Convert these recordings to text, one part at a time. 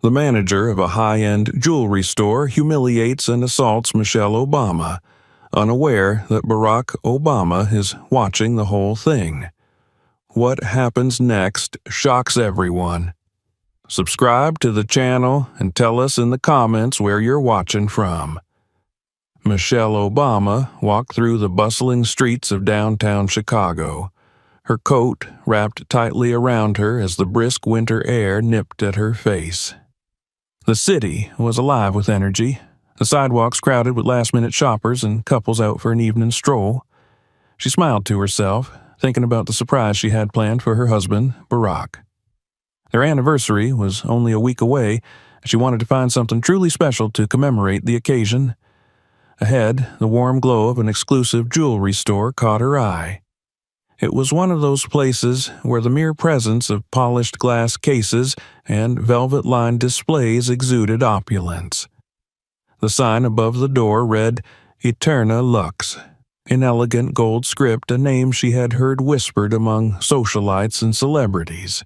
The manager of a high-end jewelry store humiliates and assaults Michelle Obama, unaware that Barack Obama is watching the whole thing. What happens next shocks everyone. Subscribe to the channel and tell us in the comments where you're watching from. Michelle Obama walked through the bustling streets of downtown Chicago, her coat wrapped tightly around her as the brisk winter air nipped at her face. The city was alive with energy, the sidewalks crowded with last-minute shoppers and couples out for an evening stroll. She smiled to herself, thinking about the surprise she had planned for her husband, Barack. Their anniversary was only a week away, and she wanted to find something truly special to commemorate the occasion. Ahead, the warm glow of an exclusive jewelry store caught her eye. It was one of those places where the mere presence of polished glass cases and velvet-lined displays exuded opulence. The sign above the door read, Eterna Lux, in elegant gold script, a name she had heard whispered among socialites and celebrities.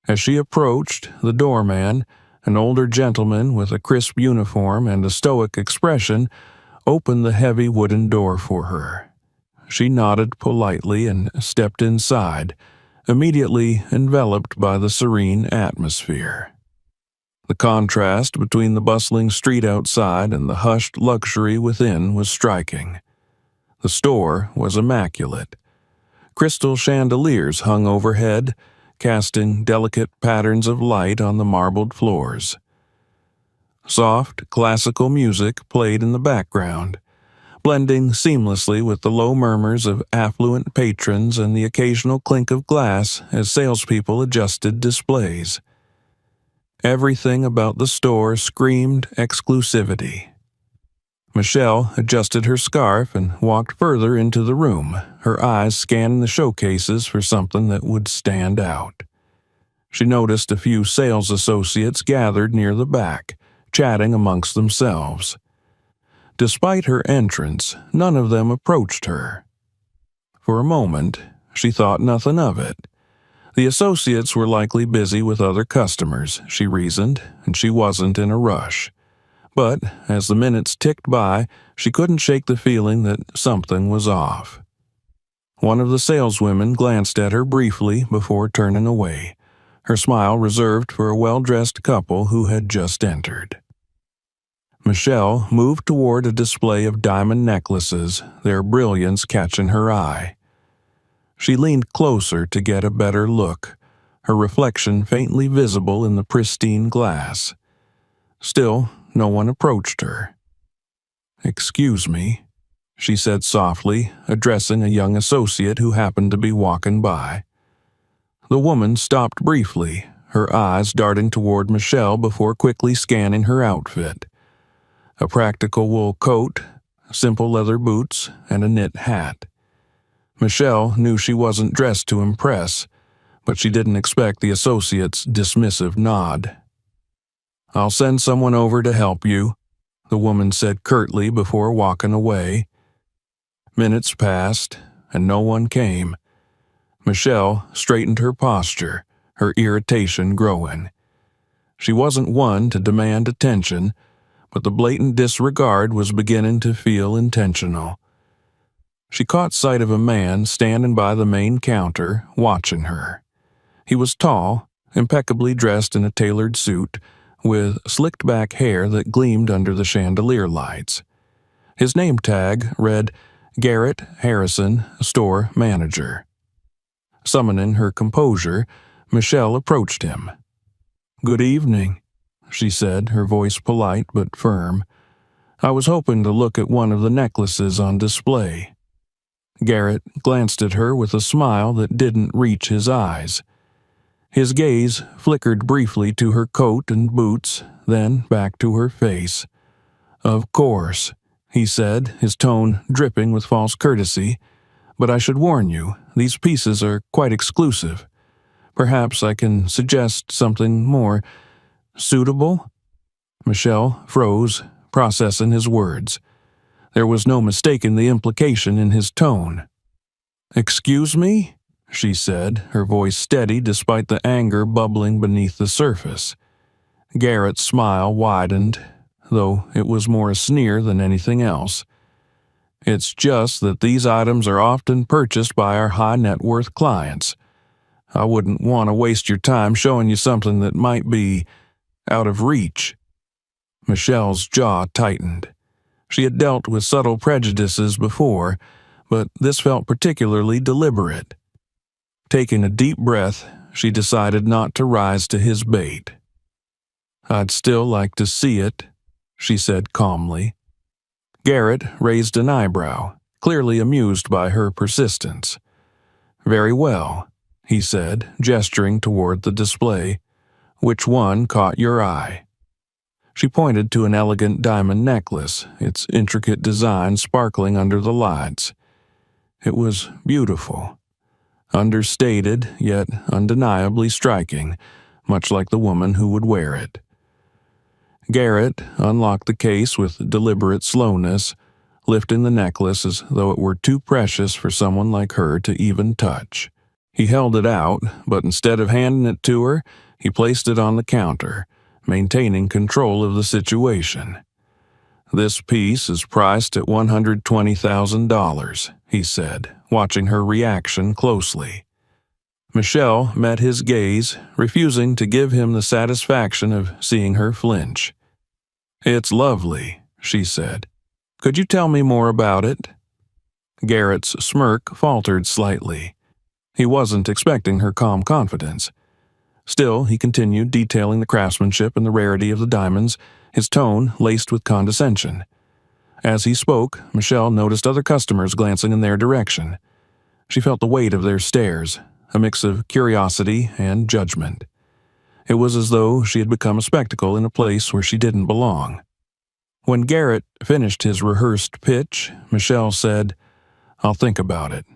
As she approached, the doorman, an older gentleman with a crisp uniform and a stoic expression, opened the heavy wooden door for her. She nodded politely and stepped inside, immediately enveloped by the serene atmosphere. The contrast between the bustling street outside and the hushed luxury within was striking. The store was immaculate. Crystal chandeliers hung overhead, casting delicate patterns of light on the marbled floors. Soft, classical music played in the background, blending seamlessly with the low murmurs of affluent patrons and the occasional clink of glass as salespeople adjusted displays. Everything about the store screamed exclusivity. Michelle adjusted her scarf and walked further into the room, her eyes scanning the showcases for something that would stand out. She noticed a few sales associates gathered near the back, chatting amongst themselves. Despite her entrance, none of them approached her. For a moment, she thought nothing of it. The associates were likely busy with other customers, she reasoned, and she wasn't in a rush. But as the minutes ticked by, she couldn't shake the feeling that something was off. One of the saleswomen glanced at her briefly before turning away, her smile reserved for a well-dressed couple who had just entered. Michelle moved toward a display of diamond necklaces, their brilliance catching her eye. She leaned closer to get a better look, her reflection faintly visible in the pristine glass. Still, no one approached her. "Excuse me," she said softly, addressing a young associate who happened to be walking by. The woman stopped briefly, her eyes darting toward Michelle before quickly scanning her outfit. A practical wool coat, simple leather boots, and a knit hat. Michelle knew she wasn't dressed to impress, but she didn't expect the associate's dismissive nod. "I'll send someone over to help you," the woman said curtly before walking away. Minutes passed, and no one came. Michelle straightened her posture, her irritation growing. She wasn't one to demand attention, but the blatant disregard was beginning to feel intentional. She caught sight of a man standing by the main counter, watching her. He was tall, impeccably dressed in a tailored suit, with slicked-back hair that gleamed under the chandelier lights. His name tag read, Garrett Harrison, Store Manager. Summoning her composure, Michelle approached him. "Good evening," she said, her voice polite but firm. "I was hoping to look at one of the necklaces on display." Garrett glanced at her with a smile that didn't reach his eyes. His gaze flickered briefly to her coat and boots, then back to her face. "Of course," he said, his tone dripping with false courtesy, "but I should warn you, these pieces are quite exclusive. Perhaps I can suggest something more suitable?" Michelle froze, processing his words. There was no mistaking the implication in his tone. "Excuse me?" she said, her voice steady despite the anger bubbling beneath the surface. Garrett's smile widened, though it was more a sneer than anything else. It's just that these items are often purchased by our high-net-worth clients. I wouldn't want to waste your time showing you something that might be out of reach. Michelle's jaw tightened. She had dealt with subtle prejudices before, but this felt particularly deliberate. Taking a deep breath, she decided not to rise to his bait. "I'd still like to see it," she said calmly. Garrett raised an eyebrow, clearly amused by her persistence. "Very well," he said, gesturing toward the display. "Which one caught your eye?" She pointed to an elegant diamond necklace, its intricate design sparkling under the lights. It was beautiful. Understated, yet undeniably striking, much like the woman who would wear it. Garrett unlocked the case with deliberate slowness, lifting the necklace as though it were too precious for someone like her to even touch. He held it out, but instead of handing it to her, he placed it on the counter, maintaining control of the situation. "This piece is priced at $120,000, he said, watching her reaction closely. Michelle met his gaze, refusing to give him the satisfaction of seeing her flinch. "It's lovely," she said. "Could you tell me more about it?" Garrett's smirk faltered slightly. He wasn't expecting her calm confidence. Still, he continued detailing the craftsmanship and the rarity of the diamonds, his tone laced with condescension. As he spoke, Michelle noticed other customers glancing in their direction. She felt the weight of their stares, a mix of curiosity and judgment. It was as though she had become a spectacle in a place where she didn't belong. When Garrett finished his rehearsed pitch, Michelle said, "I'll think about it.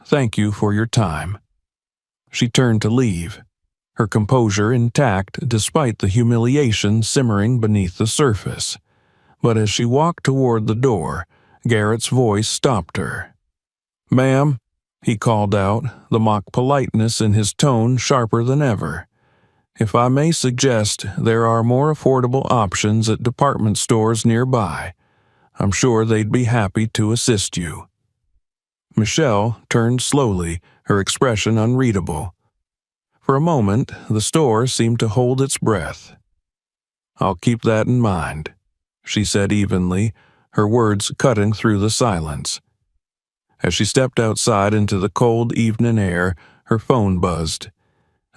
Thank you for your time." She turned to leave, her composure intact despite the humiliation simmering beneath the surface. But as she walked toward the door, Garrett's voice stopped her. "Ma'am," he called out, the mock politeness in his tone sharper than ever. "If I may suggest, there are more affordable options at department stores nearby. I'm sure they'd be happy to assist you." Michelle turned slowly, her expression unreadable. For a moment, the store seemed to hold its breath. "I'll keep that in mind," she said evenly, her words cutting through the silence. As she stepped outside into the cold evening air, her phone buzzed.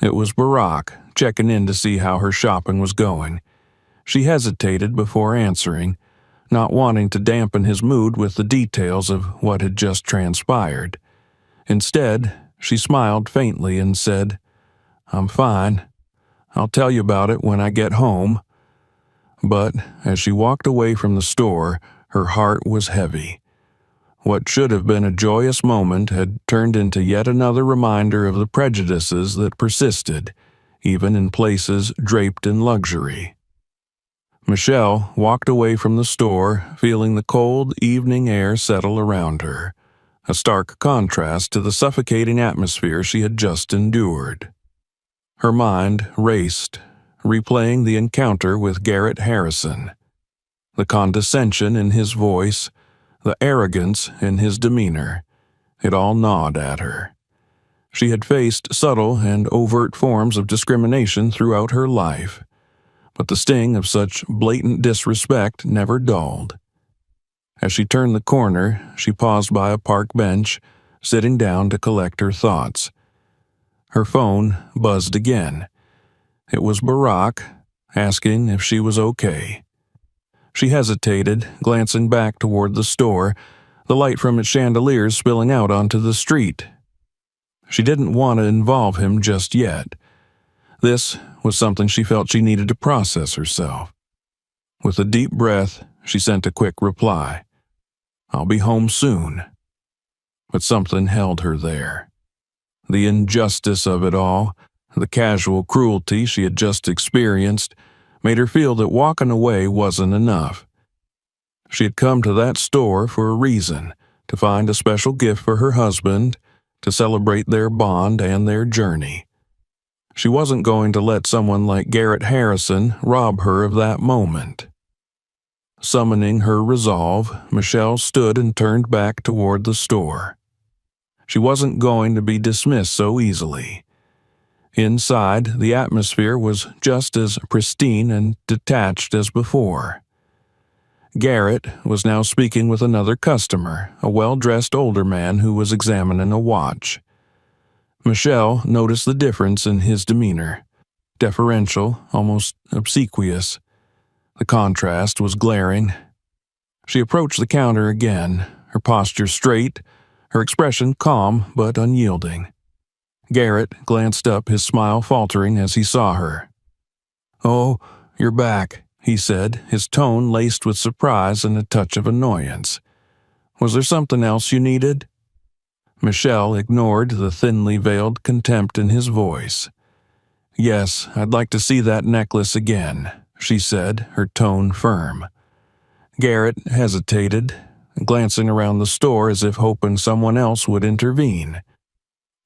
It was Barack, checking in to see how her shopping was going. She hesitated before answering, not wanting to dampen his mood with the details of what had just transpired. Instead, she smiled faintly and said, "I'm fine. I'll tell you about it when I get home." But as she walked away from the store, her heart was heavy. What should have been a joyous moment had turned into yet another reminder of the prejudices that persisted, even in places draped in luxury. Michelle walked away from the store, feeling the cold evening air settle around her, a stark contrast to the suffocating atmosphere she had just endured. Her mind raced, replaying the encounter with Garrett Harrison. The condescension in his voice, the arrogance in his demeanor, it all gnawed at her. She had faced subtle and overt forms of discrimination throughout her life, but the sting of such blatant disrespect never dulled. As she turned the corner, she paused by a park bench, sitting down to collect her thoughts. Her phone buzzed again. It was Barack, asking if she was okay. She hesitated, glancing back toward the store, the light from its chandeliers spilling out onto the street. She didn't want to involve him just yet. This was something she felt she needed to process herself. With a deep breath, she sent a quick reply. "I'll be home soon." But something held her there. The injustice of it all, the casual cruelty she had just experienced, made her feel that walking away wasn't enough. She had come to that store for a reason, to find a special gift for her husband, to celebrate their bond and their journey. She wasn't going to let someone like Garrett Harrison rob her of that moment. Summoning her resolve, Michelle stood and turned back toward the store. She wasn't going to be dismissed so easily. Inside, the atmosphere was just as pristine and detached as before. Garrett was now speaking with another customer, a well-dressed older man who was examining a watch. Michelle noticed the difference in his demeanor. Deferential, almost obsequious. The contrast was glaring. She approached the counter again, her posture straight, her expression calm but unyielding. Garrett glanced up, his smile faltering as he saw her. "Oh, you're back," he said, his tone laced with surprise and a touch of annoyance. "Was there something else you needed?" Michelle ignored the thinly veiled contempt in his voice. "Yes, I'd like to see that necklace again," she said, her tone firm. Garrett hesitated, glancing around the store as if hoping someone else would intervene.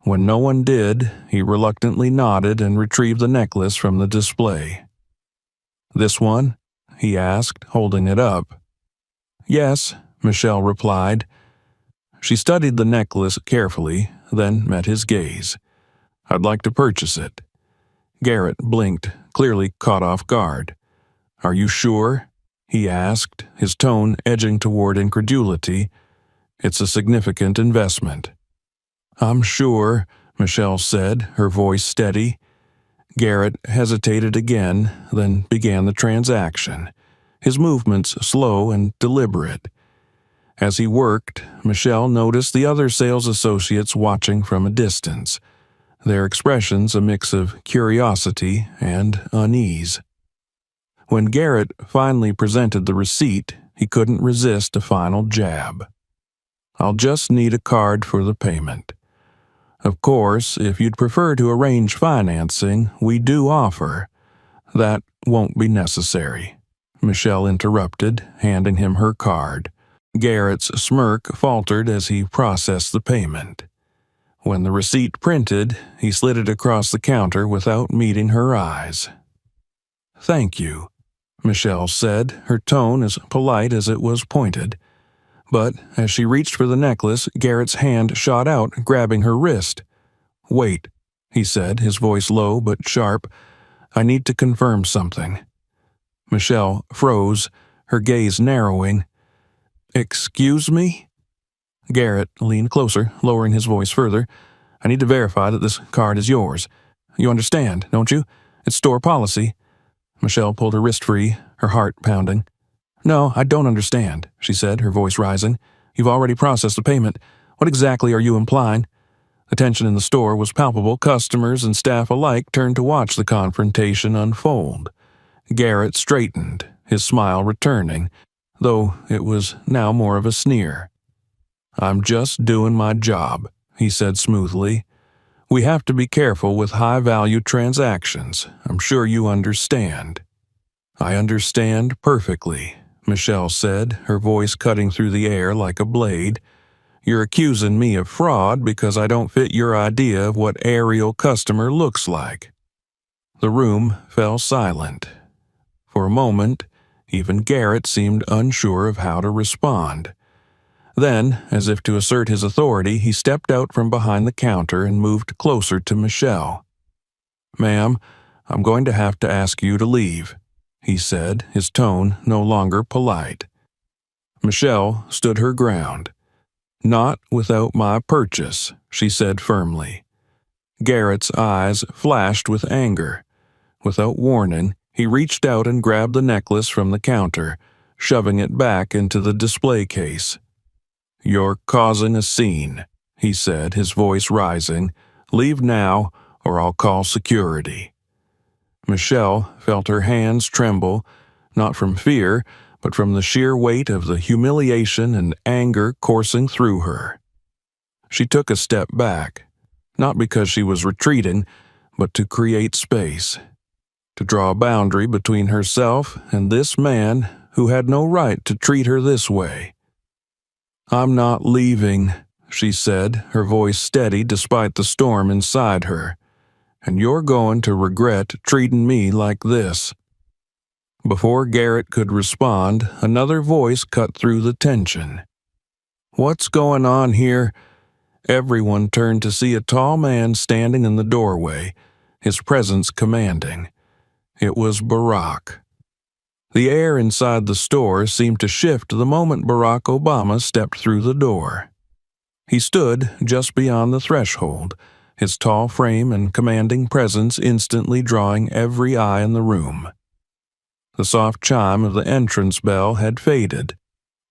When no one did, he reluctantly nodded and retrieved the necklace from the display. "This one?" he asked, holding it up. "Yes," Michelle replied. She studied the necklace carefully, then met his gaze. "I'd like to purchase it." Garrett blinked, clearly caught off guard. "Are you sure?" he asked, his tone edging toward incredulity. "It's a significant investment." "I'm sure," Michelle said, her voice steady. Garrett hesitated again, then began the transaction, his movements slow and deliberate. As he worked, Michelle noticed the other sales associates watching from a distance, their expressions a mix of curiosity and unease. When Garrett finally presented the receipt, he couldn't resist a final jab. "I'll just need a card for the payment. Of course, if you'd prefer to arrange financing, we do offer." "That won't be necessary," Michelle interrupted, handing him her card. Garrett's smirk faltered as he processed the payment. When the receipt printed, he slid it across the counter without meeting her eyes. "Thank you," Michelle said, her tone as polite as it was pointed. But as she reached for the necklace, Garrett's hand shot out, grabbing her wrist. "Wait," he said, his voice low but sharp. "I need to confirm something." Michelle froze, her gaze narrowing. "Excuse me?" Garrett leaned closer, lowering his voice further. "I need to verify that this card is yours. You understand, don't you? It's store policy." Michelle pulled her wrist free, her heart pounding. "No, I don't understand," she said, her voice rising. "You've already processed the payment. What exactly are you implying?" The tension in the store was palpable. Customers and staff alike turned to watch the confrontation unfold. Garrett straightened, his smile returning, though it was now more of a sneer. "I'm just doing my job," he said smoothly. "We have to be careful with high-value transactions. I'm sure you understand." "I understand perfectly," Michelle said, her voice cutting through the air like a blade. "You're accusing me of fraud because I don't fit your idea of what aerial customer looks like." The room fell silent. For a moment, even Garrett seemed unsure of how to respond. Then, as if to assert his authority, he stepped out from behind the counter and moved closer to Michelle. "Ma'am, I'm going to have to ask you to leave," he said, his tone no longer polite. Michelle stood her ground. "Not without my purchase," she said firmly. Garrett's eyes flashed with anger. Without warning, he reached out and grabbed the necklace from the counter, shoving it back into the display case. "You're causing a scene," he said, his voice rising. "Leave now, or I'll call security." Michelle felt her hands tremble, not from fear, but from the sheer weight of the humiliation and anger coursing through her. She took a step back, not because she was retreating, but to create space, to draw a boundary between herself and this man who had no right to treat her this way. "I'm not leaving," she said, her voice steady despite the storm inside her. and you're going to regret treating me like this." Before Garrett could respond, another voice cut through the tension. "What's going on here?" Everyone turned to see a tall man standing in the doorway, his presence commanding. It was Barack. The air inside the store seemed to shift the moment Barack Obama stepped through the door. He stood just beyond the threshold, his tall frame and commanding presence instantly drawing every eye in the room. The soft chime of the entrance bell had faded,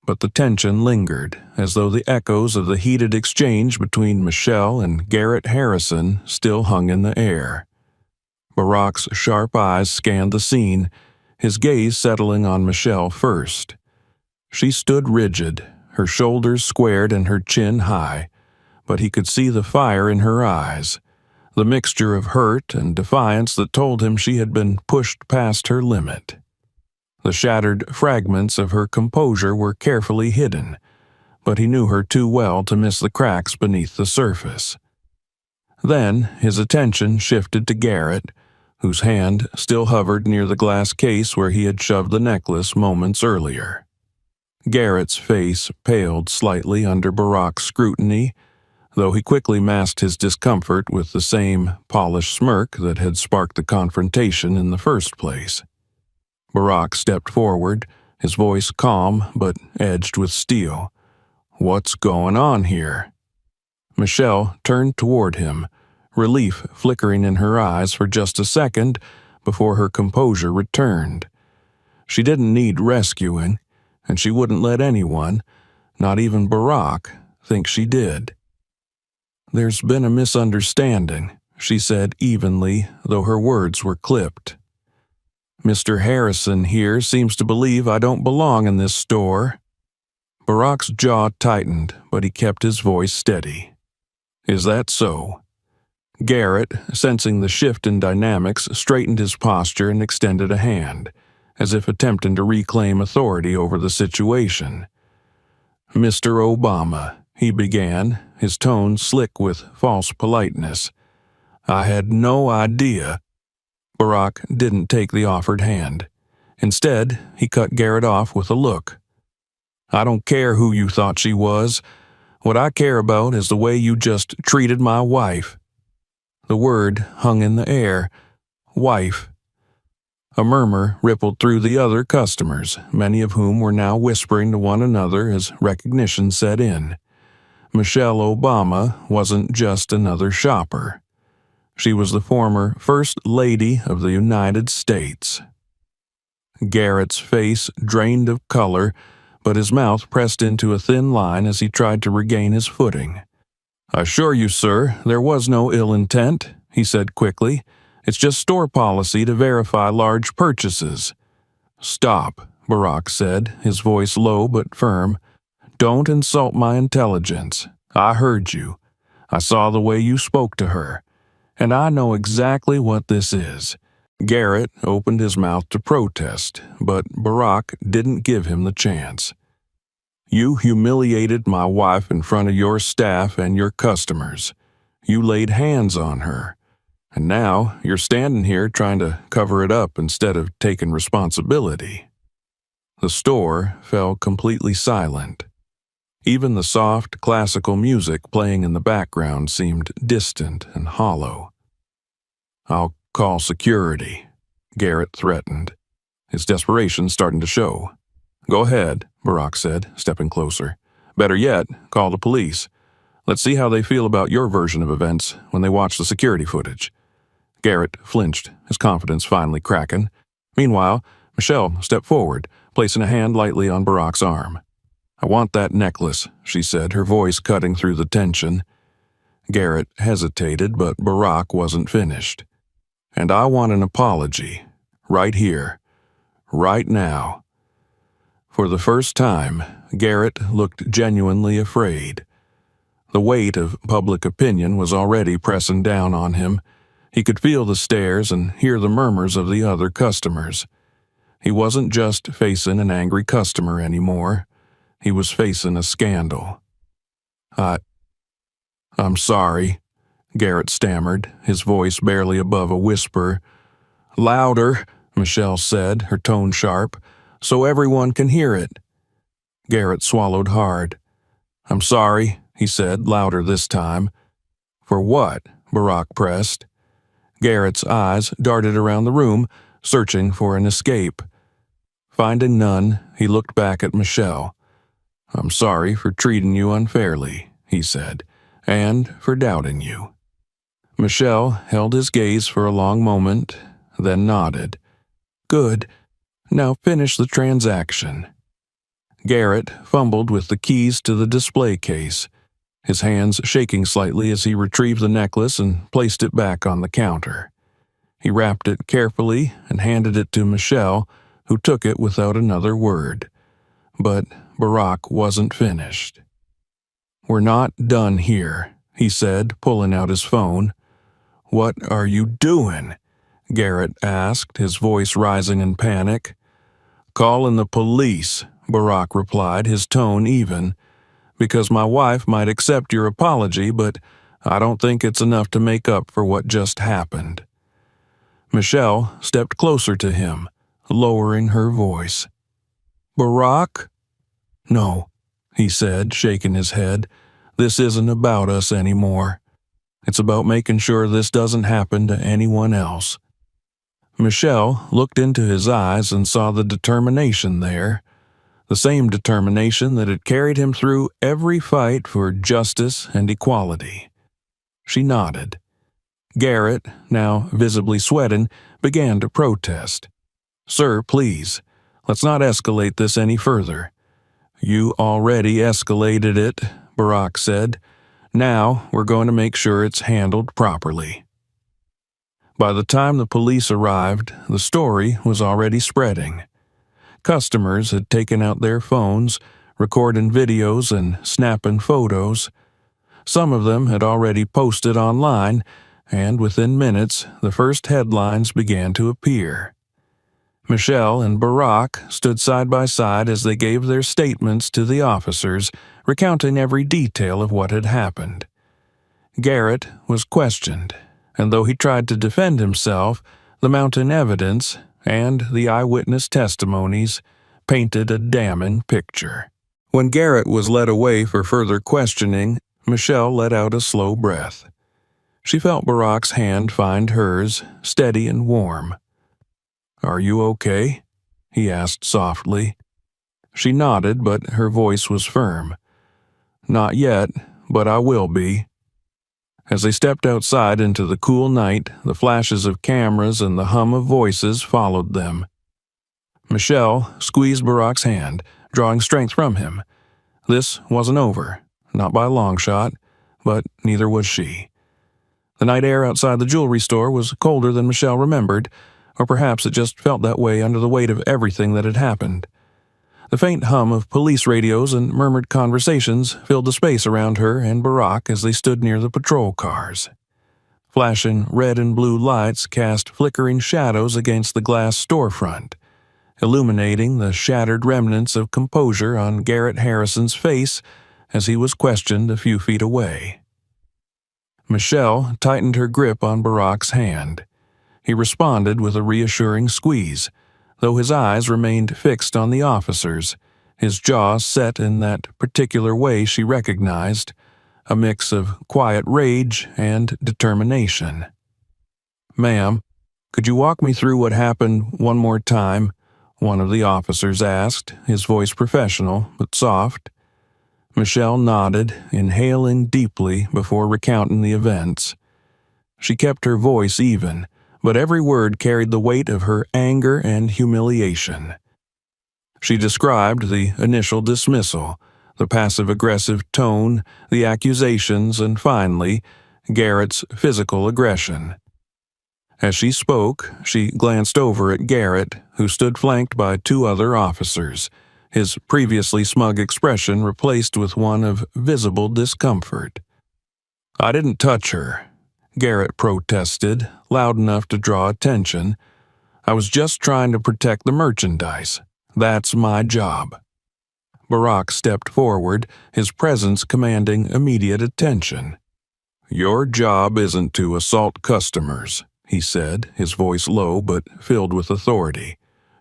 but the tension lingered, as though the echoes of the heated exchange between Michelle and Garrett Harrison still hung in the air. Barack's sharp eyes scanned the scene, his gaze settling on Michelle first. She stood rigid, her shoulders squared and her chin high, but he could see the fire in her eyes, the mixture of hurt and defiance that told him she had been pushed past her limit. The shattered fragments of her composure were carefully hidden, but he knew her too well to miss the cracks beneath the surface. Then his attention shifted to Garrett, whose hand still hovered near the glass case where he had shoved the necklace moments earlier. Garrett's face paled slightly under Barack's scrutiny, though he quickly masked his discomfort with the same polished smirk that had sparked the confrontation in the first place. Barack stepped forward, his voice calm but edged with steel. "What's going on here?" Michelle turned toward him, relief flickering in her eyes for just a second before her composure returned. She didn't need rescuing, and she wouldn't let anyone, not even Barack, think she did. "There's been a misunderstanding," she said evenly, though her words were clipped. "Mr. Harrison here seems to believe I don't belong in this store." Barack's jaw tightened, but he kept his voice steady. "Is that so?" Garrett, sensing the shift in dynamics, straightened his posture and extended a hand, as if attempting to reclaim authority over the situation. "Mr. Obama," he began, his tone slick with false politeness. "I had no idea." Barack didn't take the offered hand. Instead, he cut Garrett off with a look. "I don't care who you thought she was. What I care about is the way you just treated my wife." The word hung in the air. Wife. A murmur rippled through the other customers, many of whom were now whispering to one another as recognition set in. Michelle Obama wasn't just another shopper. She was the former First Lady of the United States. Garrett's face drained of color, but his mouth pressed into a thin line as he tried to regain his footing. "I assure you, sir, there was no ill intent," he said quickly. "It's just store policy to verify large purchases." "Stop," Barack said, his voice low but firm. "Don't insult my intelligence. I heard you. I saw the way you spoke to her. And I know exactly what this is." Garrett opened his mouth to protest, but Barack didn't give him the chance. "You humiliated my wife in front of your staff and your customers. You laid hands on her. And now you're standing here trying to cover it up instead of taking responsibility." The store fell completely silent. Even the soft, classical music playing in the background seemed distant and hollow. "I'll call security," Garrett threatened, his desperation starting to show. "Go ahead," Barack said, stepping closer. "Better yet, call the police. Let's see how they feel about your version of events when they watch the security footage." Garrett flinched, his confidence finally cracking. Meanwhile, Michelle stepped forward, placing a hand lightly on Barack's arm. "I want that necklace," she said, her voice cutting through the tension. Garrett hesitated, but Barack wasn't finished. "And I want an apology. Right here. Right now." For the first time, Garrett looked genuinely afraid. The weight of public opinion was already pressing down on him. He could feel the stares and hear the murmurs of the other customers. He wasn't just facing an angry customer anymore. He was facing a scandal. I'm sorry." Garrett stammered, his voice barely above a whisper. "Louder," Michelle said, her tone sharp, "so everyone can hear it." Garrett swallowed hard. "I'm sorry," he said, louder this time. "For what?" Barack pressed. Garrett's eyes darted around the room, searching for an escape. Finding none, he looked back at Michelle. "I'm sorry for treating you unfairly," he said, "and for doubting you." Michelle held his gaze for a long moment, then nodded. "Good. Now finish the transaction." Garrett fumbled with the keys to the display case, his hands shaking slightly as he retrieved the necklace and placed it back on the counter. He wrapped it carefully and handed it to Michelle, who took it without another word. But Barack wasn't finished. "We're not done here," he said, pulling out his phone. "What are you doing?" Garrett asked, his voice rising in panic. "Calling the police," Barack replied, his tone even. "Because my wife might accept your apology, but I don't think it's enough to make up for what just happened." Michelle stepped closer to him, lowering her voice. "Barack?" "No," he said, shaking his head. "This isn't about us anymore. It's about making sure this doesn't happen to anyone else." Michelle looked into his eyes and saw the determination there, the same determination that had carried him through every fight for justice and equality. She nodded. Garrett, now visibly sweating, began to protest. "Sir, please, let's not escalate this any further." "You already escalated it," Barack said. "Now we're going to make sure it's handled properly." By the time the police arrived, the story was already spreading. Customers had taken out their phones, recording videos and snapping photos. Some of them had already posted online, and within minutes, the first headlines began to appear. Michelle and Barack stood side by side as they gave their statements to the officers, recounting every detail of what had happened. Garrett was questioned, and though he tried to defend himself, the mounting evidence and the eyewitness testimonies painted a damning picture. When Garrett was led away for further questioning, Michelle let out a slow breath. She felt Barack's hand find hers, steady and warm. "Are you okay?" he asked softly. She nodded, but her voice was firm. "Not yet, but I will be." As they stepped outside into the cool night, the flashes of cameras and the hum of voices followed them. Michelle squeezed Barack's hand, drawing strength from him. This wasn't over, not by a long shot, but neither was she. The night air outside the jewelry store was colder than Michelle remembered, or perhaps it just felt that way under the weight of everything that had happened. The faint hum of police radios and murmured conversations filled the space around her and Barack as they stood near the patrol cars. Flashing red and blue lights cast flickering shadows against the glass storefront, illuminating the shattered remnants of composure on Garrett Harrison's face as he was questioned a few feet away. Michelle tightened her grip on Barack's hand. He responded with a reassuring squeeze, though his eyes remained fixed on the officers, his jaw set in that particular way she recognized, a mix of quiet rage and determination. "Ma'am, could you walk me through what happened one more time?" one of the officers asked, his voice professional but soft. Michelle nodded, inhaling deeply before recounting the events. She kept her voice even, but every word carried the weight of her anger and humiliation. She described the initial dismissal, the passive-aggressive tone, the accusations, and finally, Garrett's physical aggression. As she spoke, she glanced over at Garrett, who stood flanked by two other officers, his previously smug expression replaced with one of visible discomfort. "I didn't touch her," Garrett protested, loud enough to draw attention. "I was just trying to protect the merchandise. That's my job." Barack stepped forward, his presence commanding immediate attention. "Your job isn't to assault customers," he said, his voice low but filled with authority.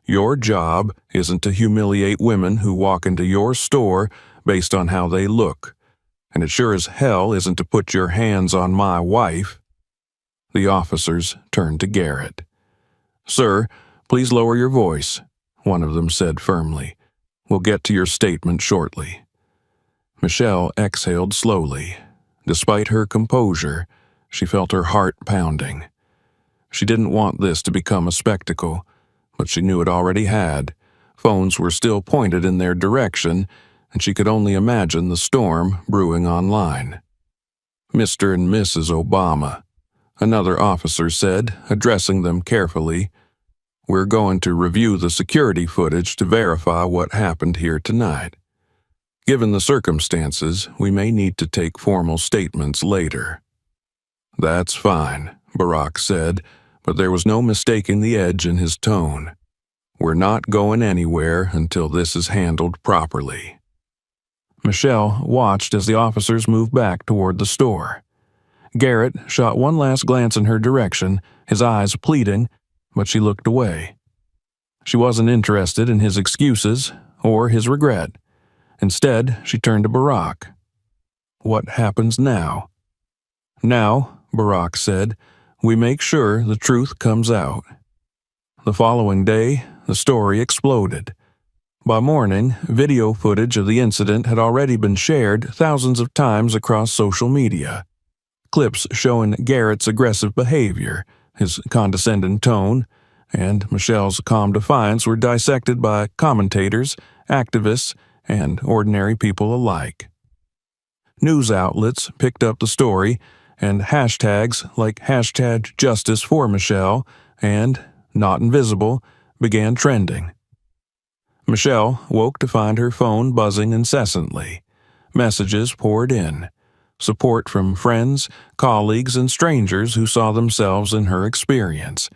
"Your job isn't to humiliate women who walk into your store based on how they look. And it sure as hell isn't to put your hands on my wife." The officers turned to Garrett. "Sir, please lower your voice," one of them said firmly. "We'll get to your statement shortly." Michelle exhaled slowly. Despite her composure, she felt her heart pounding. She didn't want this to become a spectacle, but she knew it already had. Phones were still pointed in their direction, and she could only imagine the storm brewing online. "Mr. and Mrs. Obama," another officer said, addressing them carefully, "we're going to review the security footage to verify what happened here tonight. Given the circumstances, we may need to take formal statements later." "That's fine," Barack said, but there was no mistaking the edge in his tone. "We're not going anywhere until this is handled properly." Michelle watched as the officers moved back toward the store. Garrett shot one last glance in her direction, his eyes pleading, but she looked away. She wasn't interested in his excuses or his regret. Instead, she turned to Barack. "What happens now?" "Now," Barack said, "we make sure the truth comes out." The following day, the story exploded. By morning, video footage of the incident had already been shared thousands of times across social media. Clips showing Garrett's aggressive behavior, his condescending tone, and Michelle's calm defiance were dissected by commentators, activists, and ordinary people alike. News outlets picked up the story, and hashtags like #JusticeForMichelle and Not Invisible began trending. Michelle woke to find her phone buzzing incessantly. Messages poured in. Support from friends, colleagues, and strangers who saw themselves in her experience.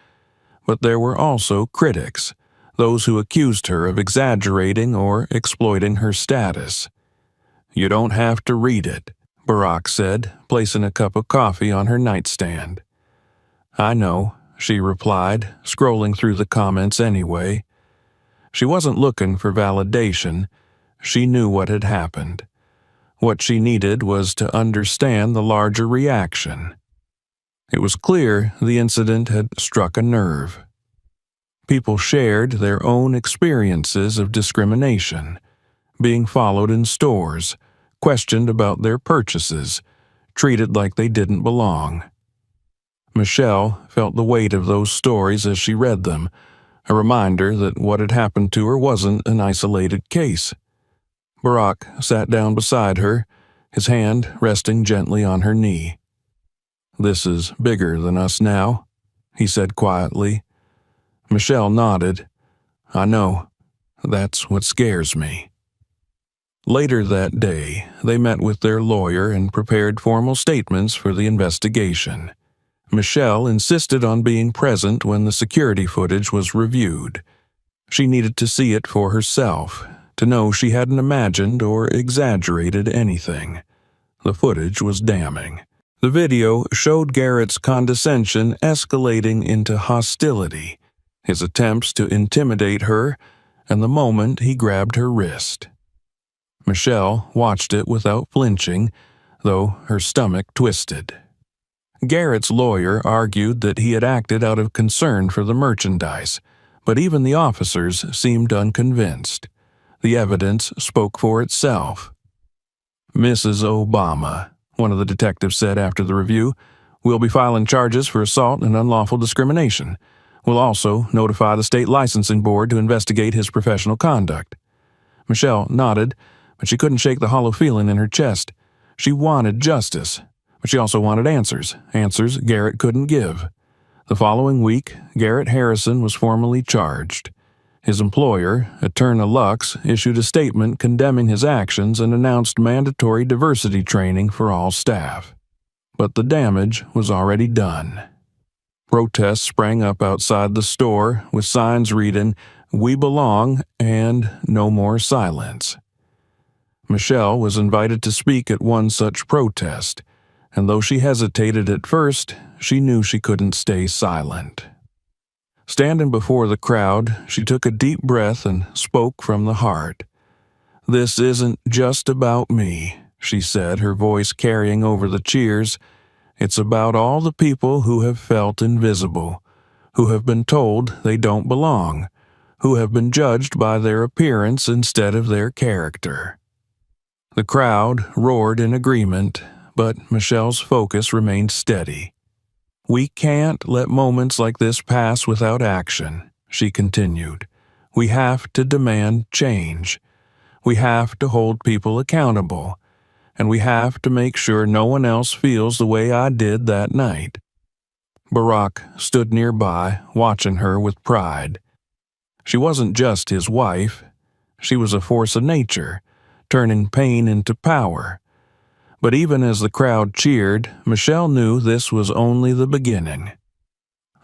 But there were also critics, those who accused her of exaggerating or exploiting her status. "You don't have to read it," Barack said, placing a cup of coffee on her nightstand. "I know," she replied, scrolling through the comments anyway. She wasn't looking for validation. She knew what had happened. What she needed was to understand the larger reaction. It was clear the incident had struck a nerve. People shared their own experiences of discrimination, being followed in stores, questioned about their purchases, treated like they didn't belong. Michelle felt the weight of those stories as she read them, a reminder that what had happened to her wasn't an isolated case. Barack sat down beside her, his hand resting gently on her knee. "This is bigger than us now," he said quietly. Michelle nodded. "I know. That's what scares me." Later that day, they met with their lawyer and prepared formal statements for the investigation. Michelle insisted on being present when the security footage was reviewed. She needed to see it for herself, to know she hadn't imagined or exaggerated anything. The footage was damning. The video showed Garrett's condescension escalating into hostility, his attempts to intimidate her, and the moment he grabbed her wrist. Michelle watched it without flinching, though her stomach twisted. Garrett's lawyer argued that he had acted out of concern for the merchandise, but even the officers seemed unconvinced. The evidence spoke for itself. "Mrs. Obama," one of the detectives said after the review, "will be filing charges for assault and unlawful discrimination. We'll also notify the state licensing board to investigate his professional conduct." Michelle nodded, but she couldn't shake the hollow feeling in her chest. She wanted justice, but she also wanted answers Garrett couldn't give. The following week, Garrett Harrison was formally charged. His employer, Eterna Lux, issued a statement condemning his actions and announced mandatory diversity training for all staff. But the damage was already done. Protests sprang up outside the store with signs reading, "We belong" and "No more silence." Michelle was invited to speak at one such protest. and though she hesitated at first, she knew she couldn't stay silent. Standing before the crowd, she took a deep breath and spoke from the heart. "This isn't just about me," she said, her voice carrying over the cheers. "It's about all the people who have felt invisible, who have been told they don't belong, who have been judged by their appearance instead of their character." The crowd roared in agreement, but Michelle's focus remained steady. "We can't let moments like this pass without action," she continued. "We have to demand change. We have to hold people accountable, and we have to make sure no one else feels the way I did that night." Barack stood nearby, watching her with pride. She wasn't just his wife. She was a force of nature, turning pain into power. But even as the crowd cheered, Michelle knew this was only the beginning.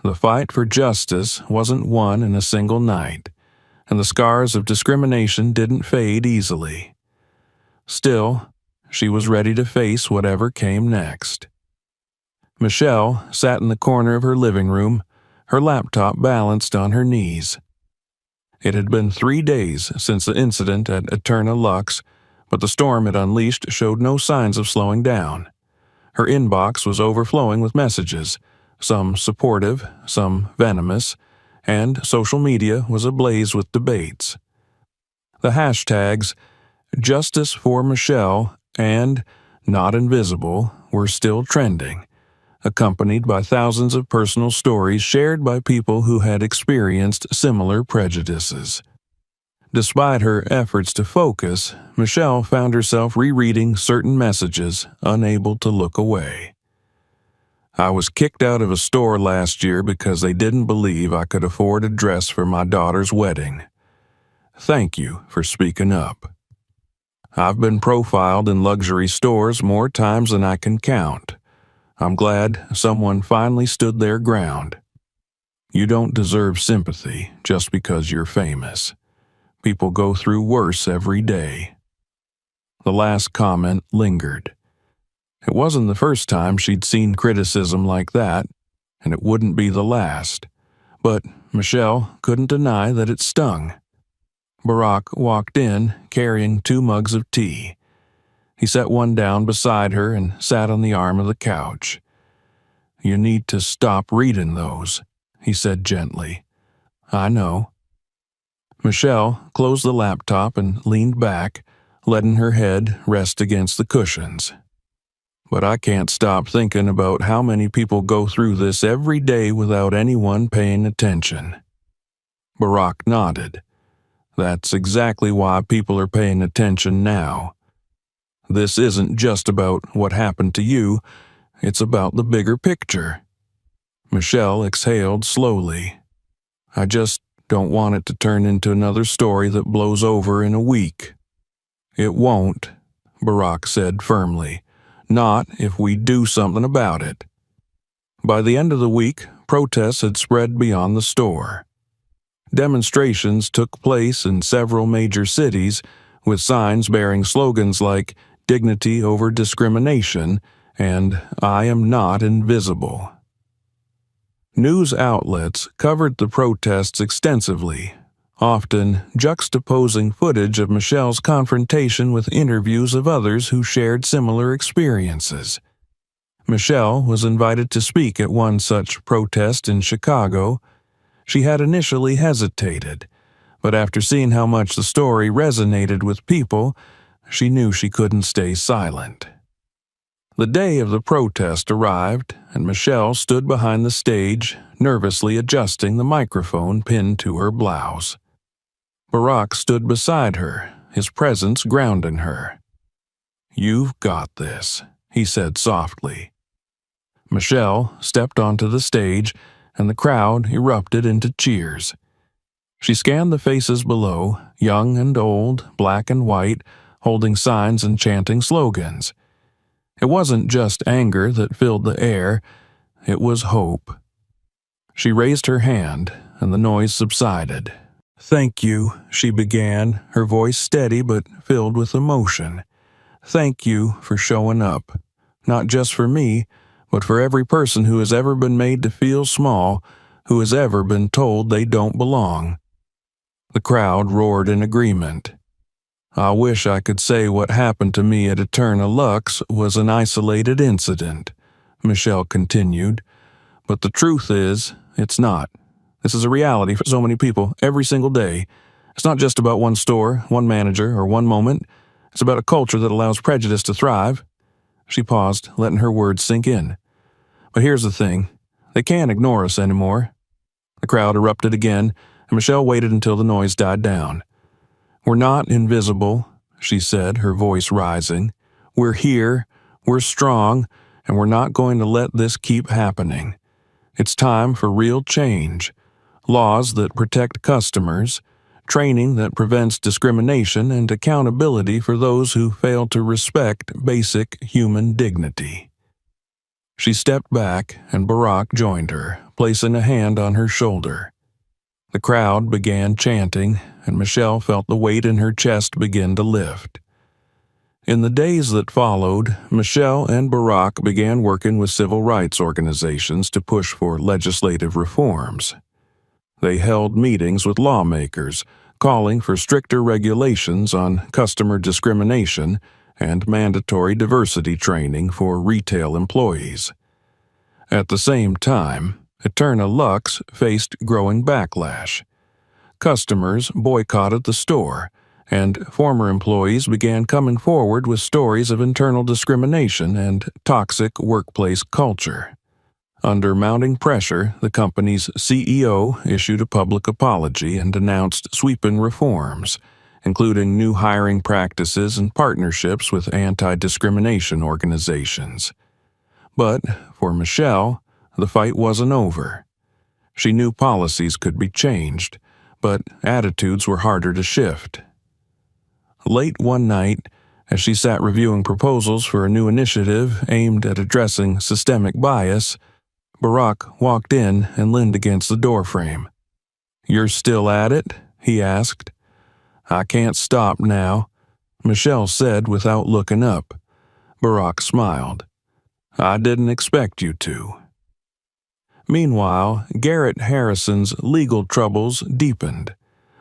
The fight for justice wasn't won in a single night, and the scars of discrimination didn't fade easily. Still, she was ready to face whatever came next. Michelle sat in the corner of her living room, her laptop balanced on her knees. It had been 3 days since the incident at Eterna Lux, but the storm it unleashed showed no signs of slowing down. Her inbox was overflowing with messages, some supportive, some venomous, and social media was ablaze with debates. The hashtags "Justice for Michelle" and "Not Invisible" were still trending, accompanied by thousands of personal stories shared by people who had experienced similar prejudices. Despite her efforts to focus, Michelle found herself rereading certain messages, unable to look away. "I was kicked out of a store last year because they didn't believe I could afford a dress for my daughter's wedding. Thank you for speaking up. I've been profiled in luxury stores more times than I can count. I'm glad someone finally stood their ground. You don't deserve sympathy just because you're famous. People go through worse every day." The last comment lingered. It wasn't the first time she'd seen criticism like that, and it wouldn't be the last. But Michelle couldn't deny that it stung. Barack walked in, carrying 2 mugs of tea. He set one down beside her and sat on the arm of the couch. "You need to stop reading those," he said gently. "I know." Michelle closed the laptop and leaned back, letting her head rest against the cushions. "But I can't stop thinking about how many people go through this every day without anyone paying attention." Barack nodded. "That's exactly why people are paying attention now. This isn't just about what happened to you, it's about the bigger picture." Michelle exhaled slowly. "I just don't want it to turn into another story that blows over in a week." "It won't," Barack said firmly. "Not if we do something about it." By the end of the week, protests had spread beyond the store. Demonstrations took place in several major cities, with signs bearing slogans like "Dignity over discrimination" and "I am not invisible." News outlets covered the protests extensively, often juxtaposing footage of Michelle's confrontation with interviews of others who shared similar experiences. Michelle was invited to speak at one such protest in Chicago. She had initially hesitated, but after seeing how much the story resonated with people, she knew she couldn't stay silent. The day of the protest arrived, and Michelle stood behind the stage, nervously adjusting the microphone pinned to her blouse. Barack stood beside her, his presence grounding her. "You've got this," he said softly. Michelle stepped onto the stage, and the crowd erupted into cheers. She scanned the faces below, young and old, black and white, holding signs and chanting slogans. It wasn't just anger that filled the air, it was hope. She raised her hand, and the noise subsided. "Thank you," she began, her voice steady but filled with emotion. "Thank you for showing up. Not just for me, but for every person who has ever been made to feel small, who has ever been told they don't belong." The crowd roared in agreement. "I wish I could say what happened to me at Eterna Lux was an isolated incident," Michelle continued, "but the truth is, it's not. This is a reality for so many people every single day. It's not just about one store, one manager, or one moment. It's about a culture that allows prejudice to thrive." She paused, letting her words sink in. "But here's the thing. They can't ignore us anymore." The crowd erupted again, and Michelle waited until the noise died down. "We're not invisible," she said, her voice rising. "We're here, we're strong, and we're not going to let this keep happening. It's time for real change. Laws that protect customers, training that prevents discrimination, and accountability for those who fail to respect basic human dignity." She stepped back, and Barack joined her, placing a hand on her shoulder. The crowd began chanting, and Michelle felt the weight in her chest begin to lift. In the days that followed, Michelle and Barack began working with civil rights organizations to push for legislative reforms. They held meetings with lawmakers, calling for stricter regulations on customer discrimination and mandatory diversity training for retail employees. At the same time, Eterna Lux faced growing backlash. Customers boycotted the store, and former employees began coming forward with stories of internal discrimination and toxic workplace culture. Under mounting pressure, the company's CEO issued a public apology and announced sweeping reforms, including new hiring practices and partnerships with anti-discrimination organizations. But for Michelle, the fight wasn't over. She knew policies could be changed, but attitudes were harder to shift. Late one night, as she sat reviewing proposals for a new initiative aimed at addressing systemic bias, Barack walked in and leaned against the doorframe. "You're still at it?" he asked. "I can't stop now," Michelle said without looking up. Barack smiled. "I didn't expect you to." Meanwhile, Garrett Harrison's legal troubles deepened.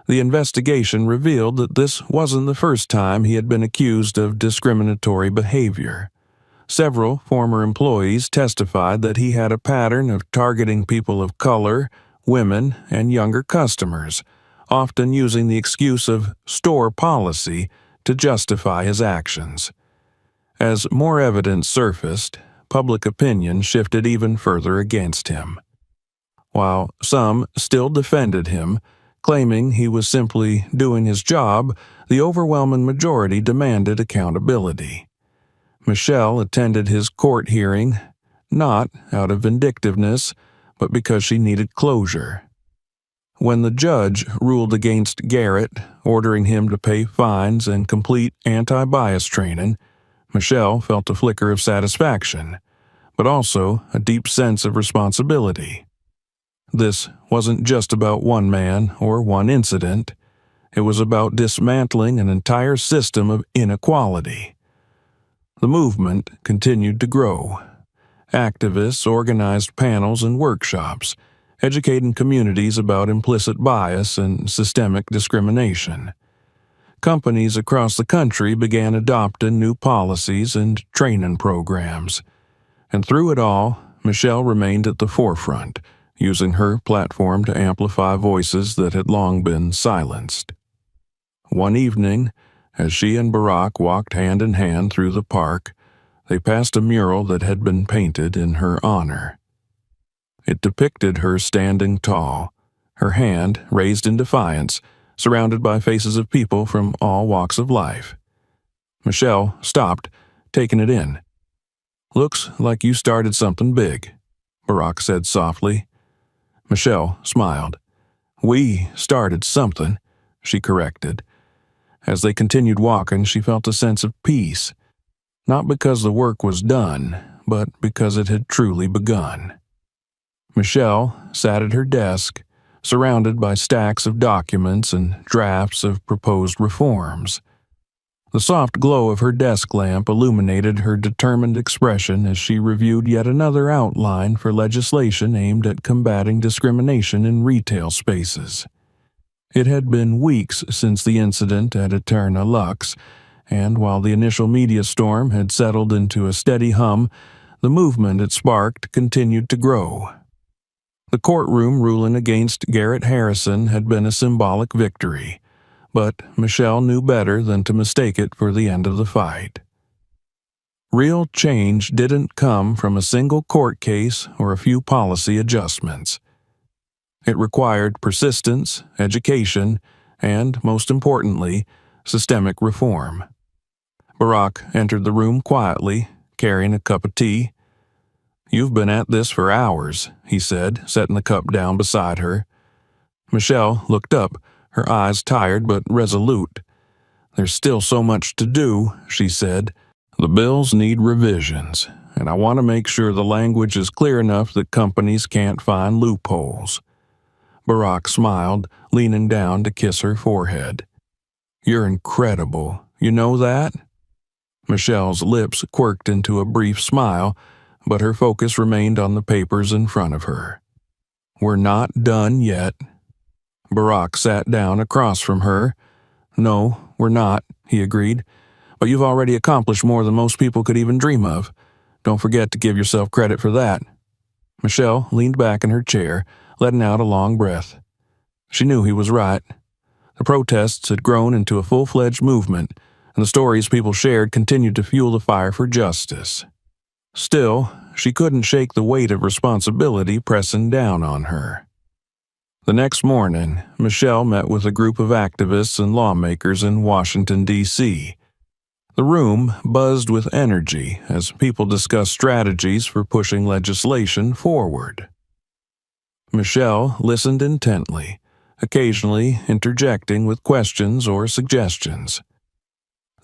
The investigation revealed that this wasn't the first time he had been accused of discriminatory behavior. Several former employees testified that he had a pattern of targeting people of color, women, and younger customers, often using the excuse of store policy to justify his actions. As more evidence surfaced, public opinion shifted even further against him. While some still defended him, claiming he was simply doing his job, the overwhelming majority demanded accountability. Michelle attended his court hearing, not out of vindictiveness, but because she needed closure. When the judge ruled against Garrett, ordering him to pay fines and complete anti-bias training, Michelle felt a flicker of satisfaction, but also a deep sense of responsibility. This wasn't just about one man or one incident. It was about dismantling an entire system of inequality. The movement continued to grow. Activists organized panels and workshops, educating communities about implicit bias and systemic discrimination. Companies across the country began adopting new policies and training programs. And through it all, Michelle remained at the forefront, using her platform to amplify voices that had long been silenced. One evening, as she and Barack walked hand in hand through the park, they passed a mural that had been painted in her honor. It depicted her standing tall, her hand raised in defiance, surrounded by faces of people from all walks of life. Michelle stopped, taking it in. "Looks like you started something big," Barack said softly. Michelle smiled. "We started something," she corrected. As they continued walking, she felt a sense of peace, not because the work was done, but because it had truly begun. Michelle sat at her desk, surrounded by stacks of documents and drafts of proposed reforms. The soft glow of her desk lamp illuminated her determined expression as she reviewed yet another outline for legislation aimed at combating discrimination in retail spaces. It had been weeks since the incident at Eterna Lux, and while the initial media storm had settled into a steady hum, the movement it sparked continued to grow. The courtroom ruling against Garrett Harrison had been a symbolic victory, but Michelle knew better than to mistake it for the end of the fight. Real change didn't come from a single court case or a few policy adjustments. It required persistence, education, and, most importantly, systemic reform. Barack entered the room quietly, carrying a cup of tea. "You've been at this for hours," he said, setting the cup down beside her. Michelle looked up, her eyes tired but resolute. "There's still so much to do," she said. "The bills need revisions, and I want to make sure the language is clear enough that companies can't find loopholes." Barack smiled, leaning down to kiss her forehead. "You're incredible. You know that?" Michelle's lips quirked into a brief smile, but her focus remained on the papers in front of her. "We're not done yet." Barack sat down across from her. "No, we're not," he agreed. "But you've already accomplished more than most people could even dream of. Don't forget to give yourself credit for that." Michelle leaned back in her chair, letting out a long breath. She knew he was right. The protests had grown into a full-fledged movement, and the stories people shared continued to fuel the fire for justice. Still, she couldn't shake the weight of responsibility pressing down on her. The next morning, Michelle met with a group of activists and lawmakers in Washington, D.C. The room buzzed with energy as people discussed strategies for pushing legislation forward. Michelle listened intently, occasionally interjecting with questions or suggestions.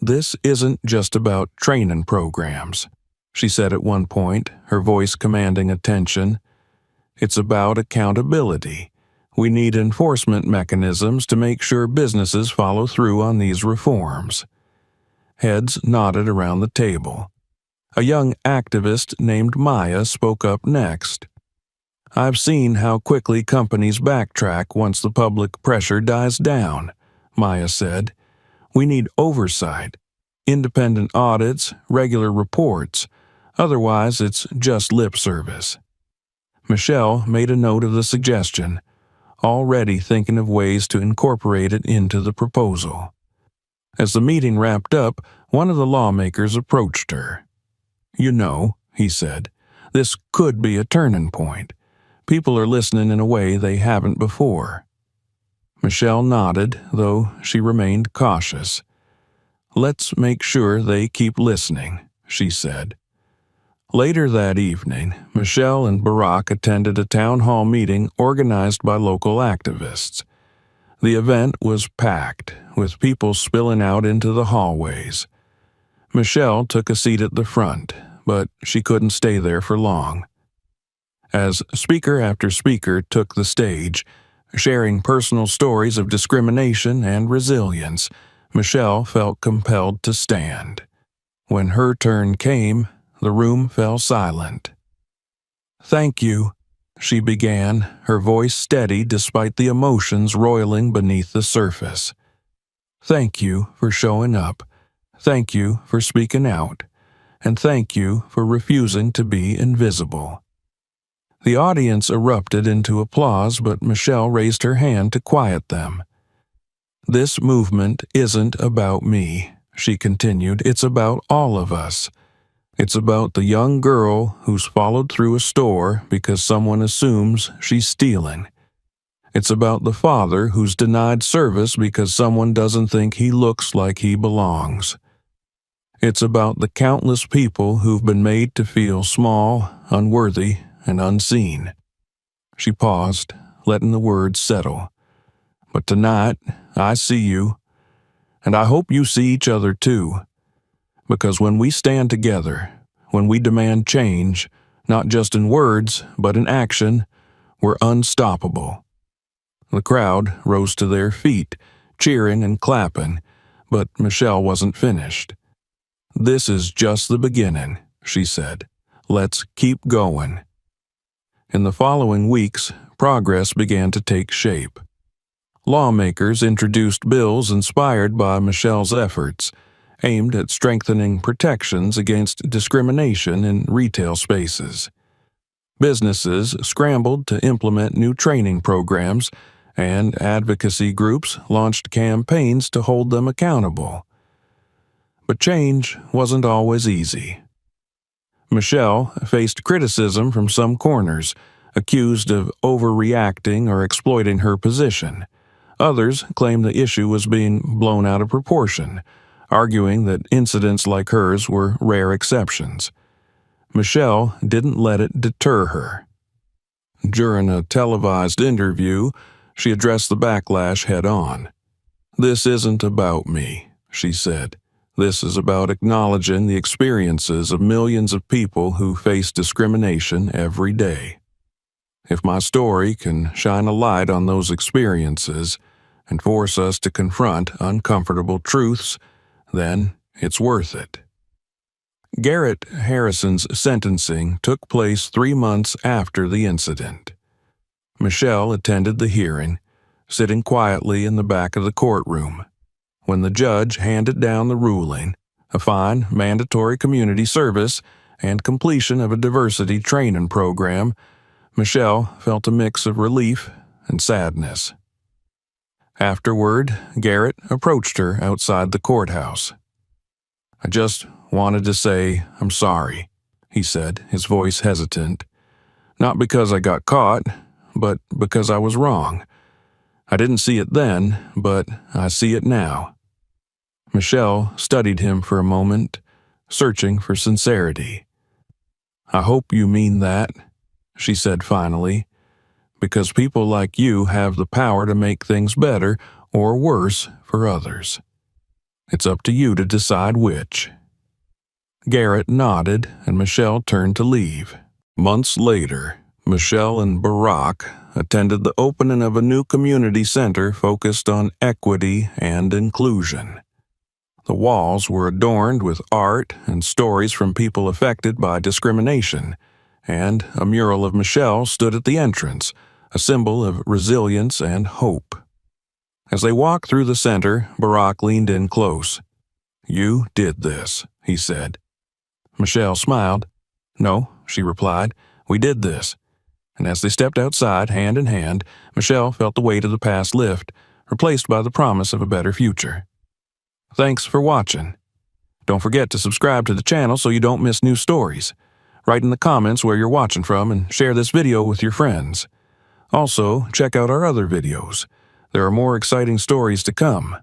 "This isn't just about training programs," she said at one point, her voice commanding attention. "It's about accountability. We need enforcement mechanisms to make sure businesses follow through on these reforms." Heads nodded around the table. A young activist named Maya spoke up next. "I've seen how quickly companies backtrack once the public pressure dies down," Maya said. "We need oversight, independent audits, regular reports. Otherwise, it's just lip service." Michelle made a note of the suggestion, already thinking of ways to incorporate it into the proposal. As the meeting wrapped up, one of the lawmakers approached her. "You know," he said, "this could be a turning point. People are listening in a way they haven't before." Michelle nodded, though she remained cautious. "Let's make sure they keep listening," she said. Later that evening, Michelle and Barack attended a town hall meeting organized by local activists. The event was packed, with people spilling out into the hallways. Michelle took a seat at the front, but she couldn't stay there for long. As speaker after speaker took the stage, sharing personal stories of discrimination and resilience, Michelle felt compelled to stand. When her turn came, the room fell silent. "Thank you," she began, her voice steady despite the emotions roiling beneath the surface. "Thank you for showing up. Thank you for speaking out. And thank you for refusing to be invisible." The audience erupted into applause, but Michelle raised her hand to quiet them. "This movement isn't about me," she continued. "It's about all of us. It's about the young girl who's followed through a store because someone assumes she's stealing. It's about the father who's denied service because someone doesn't think he looks like he belongs. It's about the countless people who've been made to feel small, unworthy, and unseen." She paused, letting the words settle. "But tonight, I see you, and I hope you see each other too. Because when we stand together, when we demand change, not just in words, but in action, we're unstoppable." The crowd rose to their feet, cheering and clapping, But Michelle wasn't finished. "This is just the beginning," she said. "Let's keep going." In the following weeks, progress began to take shape. Lawmakers introduced bills inspired by Michelle's efforts, aimed at strengthening protections against discrimination in retail spaces. Businesses scrambled to implement new training programs, and advocacy groups launched campaigns to hold them accountable. But change wasn't always easy. Michelle faced criticism from some corners, accused of overreacting or exploiting her position. Others claimed the issue was being blown out of proportion, arguing that incidents like hers were rare exceptions. Michelle didn't let it deter her. During a televised interview, she addressed the backlash head-on. "This isn't about me," she said. "This is about acknowledging the experiences of millions of people who face discrimination every day. If my story can shine a light on those experiences and force us to confront uncomfortable truths, then it's worth it." Garrett Harrison's sentencing took place 3 months after the incident. Michelle attended the hearing, sitting quietly in the back of the courtroom. When the judge handed down the ruling, a fine, mandatory community service, and completion of a diversity training program, Michelle felt a mix of relief and sadness. Afterward, Garrett approached her outside the courthouse. "I just wanted to say I'm sorry," he said, his voice hesitant. "Not because I got caught, but because I was wrong. I didn't see it then, but I see it now." Michelle studied him for a moment, searching for sincerity. "I hope you mean that," she said finally, "because people like you have the power to make things better or worse for others. It's up to you to decide which." Garrett nodded, and Michelle turned to leave. Months later, Michelle and Barack attended the opening of a new community center focused on equity and inclusion. The walls were adorned with art and stories from people affected by discrimination, and a mural of Michelle stood at the entrance, a symbol of resilience and hope. As they walked through the center, Barack leaned in close. "You did this," he said. Michelle smiled. "No," she replied, "we did this." And as they stepped outside, hand in hand, Michelle felt the weight of the past lift, replaced by the promise of a better future. Thanks for watching. Don't forget to subscribe to the channel so you don't miss new stories. Write in the comments where you're watching from and share this video with your friends. Also, check out our other videos. There are more exciting stories to come.